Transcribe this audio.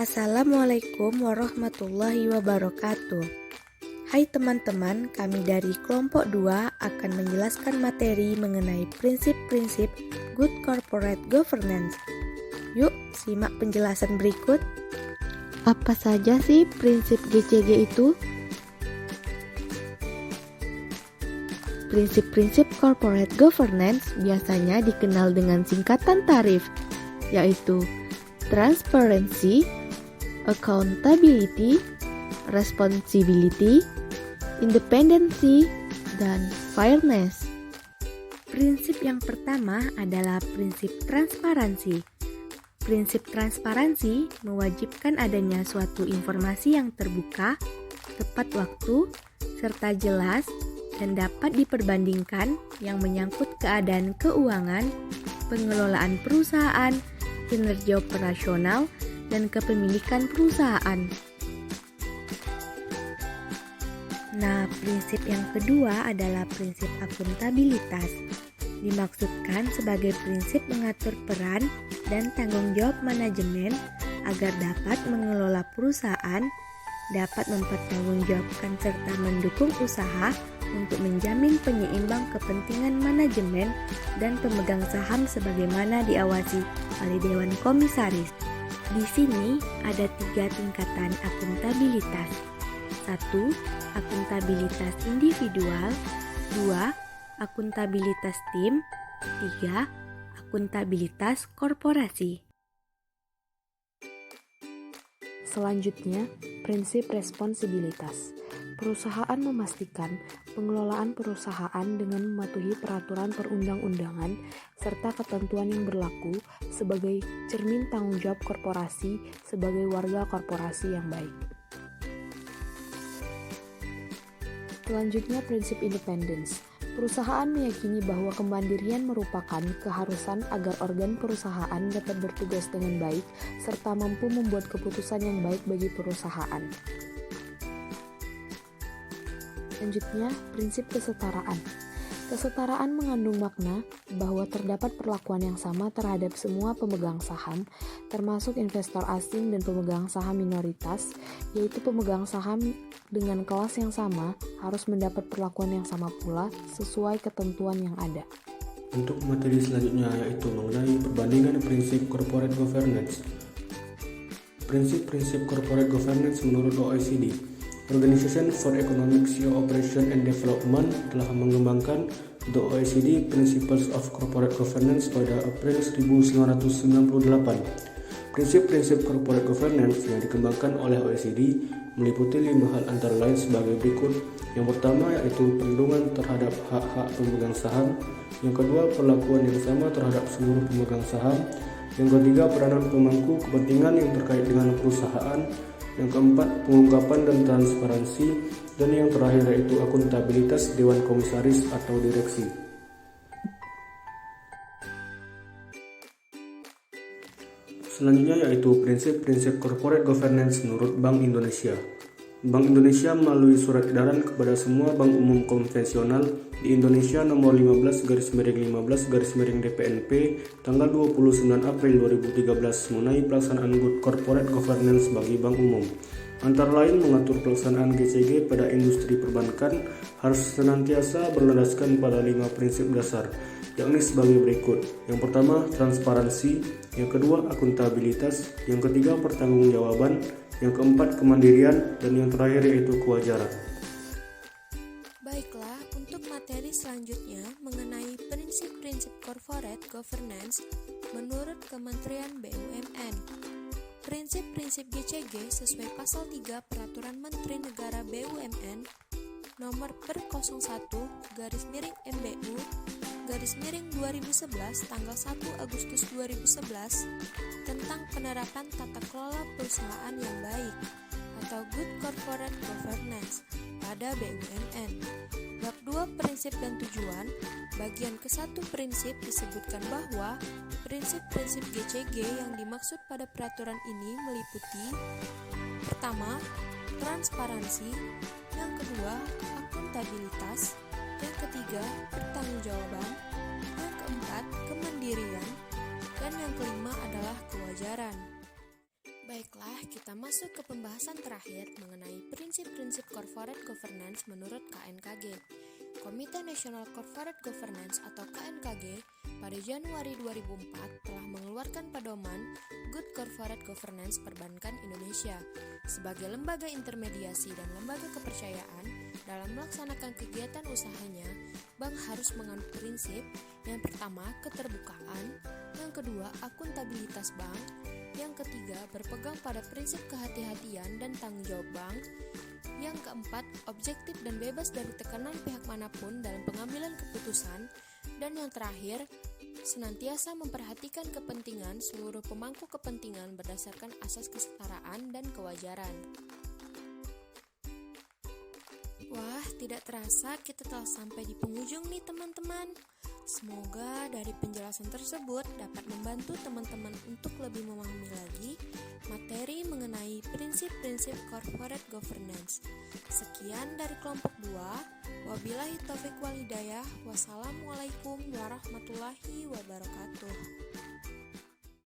Assalamualaikum warahmatullahi wabarakatuh. Hai teman-teman, kami dari kelompok 2 akan menjelaskan materi mengenai prinsip-prinsip Good Corporate Governance. Yuk, simak penjelasan berikut. Apa saja sih prinsip GCG itu? Prinsip-prinsip corporate governance biasanya dikenal dengan singkatan TARIF, yaitu transparency, accountability, responsibility, independency, dan fairness. Prinsip yang pertama adalah prinsip transparansi. Prinsip transparansi mewajibkan adanya suatu informasi yang terbuka, tepat waktu, serta jelas, dan dapat diperbandingkan yang menyangkut keadaan keuangan, pengelolaan perusahaan, kinerja operasional, dan kepemilikan perusahaan. Nah, prinsip yang kedua adalah prinsip akuntabilitas. Dimaksudkan sebagai prinsip mengatur peran dan tanggung jawab manajemen agar dapat mengelola perusahaan, dapat mempertanggungjawabkan serta mendukung usaha untuk menjamin penyeimbang kepentingan manajemen dan pemegang saham sebagaimana diawasi oleh Dewan Komisaris. Di sini ada 3 tingkatan akuntabilitas. 1. Akuntabilitas individual. 2. Akuntabilitas tim. 3. Akuntabilitas korporasi. Selanjutnya, prinsip responsibilitas. Perusahaan memastikan pengelolaan perusahaan dengan mematuhi peraturan perundang-undangan serta ketentuan yang berlaku sebagai cermin tanggung jawab korporasi sebagai warga korporasi yang baik. Selanjutnya, prinsip independence. Perusahaan meyakini bahwa kemandirian merupakan keharusan agar organ perusahaan dapat bertugas dengan baik serta mampu membuat keputusan yang baik bagi perusahaan. Selanjutnya, prinsip kesetaraan. Kesetaraan mengandung makna bahwa terdapat perlakuan yang sama terhadap semua pemegang saham, termasuk investor asing dan pemegang saham minoritas, yaitu pemegang saham dengan kelas yang sama harus mendapat perlakuan yang sama pula sesuai ketentuan yang ada. Untuk materi selanjutnya yaitu mengenai perbandingan prinsip corporate governance. Prinsip-prinsip corporate governance menurut OECD. Organization for Economic Cooperation and Development telah mengembangkan The OECD Principles of Corporate Governance pada April 1998. Prinsip-prinsip corporate governance yang dikembangkan oleh OECD meliputi 5 hal antara lain sebagai berikut. Yang pertama yaitu perlindungan terhadap hak-hak pemegang saham. Yang kedua, perlakuan yang sama terhadap seluruh pemegang saham. Yang ketiga, peranan pemangku kepentingan yang terkait dengan perusahaan. Yang keempat, pengungkapan dan transparansi. Dan yang terakhir yaitu akuntabilitas Dewan Komisaris atau direksi. Selanjutnya yaitu prinsip-prinsip corporate governance menurut Bank Indonesia. Bank Indonesia melalui surat edaran kepada semua bank umum konvensional di Indonesia nomor 15/15/DPNP tanggal 29 April 2013 mengenai pelaksanaan good corporate governance bagi bank umum. Antara lain mengatur pelaksanaan GCG pada industri perbankan harus senantiasa berlandaskan pada 5 prinsip dasar, yakni sebagai berikut. Yang pertama, transparansi. Yang kedua, akuntabilitas. Yang ketiga, pertanggungjawaban. Yang keempat, kemandirian. Dan yang terakhir yaitu kewajaran. Baiklah, untuk materi selanjutnya mengenai prinsip-prinsip corporate governance menurut Kementerian BUMN. Prinsip-prinsip GCG sesuai pasal 3 Peraturan Menteri Negara BUMN nomor per 01/MBU/2011 tanggal 1 Agustus 2011 tentang penerapan tata kelola perusahaan yang baik atau Good Corporate Governance pada BUMN. Bab 2 prinsip dan tujuan, bagian ke-1 prinsip disebutkan bahwa prinsip-prinsip GCG yang dimaksud pada peraturan ini meliputi: pertama, transparansi, yang kedua, akuntabilitas, yang ketiga, pertanggungjawaban, yang keempat, kemandirian, dan yang kelima adalah kewajaran. Baiklah, kita masuk ke pembahasan terakhir mengenai prinsip-prinsip corporate governance menurut KNKG. Komite Nasional Corporate Governance atau KNKG pada Januari 2004 telah mengeluarkan pedoman Good Corporate Governance Perbankan Indonesia sebagai lembaga intermediasi dan lembaga kepercayaan dalam melaksanakan kegiatan usahanya. Bank harus menganut prinsip yang pertama, keterbukaan, yang kedua, akuntabilitas bank, yang ketiga, berpegang pada prinsip kehati-hatian dan tanggung jawab bank, yang keempat, objektif dan bebas dari tekanan pihak manapun dalam pengambilan keputusan, dan yang terakhir, senantiasa memperhatikan kepentingan seluruh pemangku kepentingan berdasarkan asas kesetaraan dan kewajaran. Wah, tidak terasa kita telah sampai di penghujung nih teman-teman. Semoga dari penjelasan tersebut dapat membantu teman-teman untuk lebih memahami lagi materi mengenai prinsip-prinsip corporate governance. Sekian dari kelompok 2. Wabillahi taufiq wal hidayah. Wassalamualaikum warahmatullahi wabarakatuh.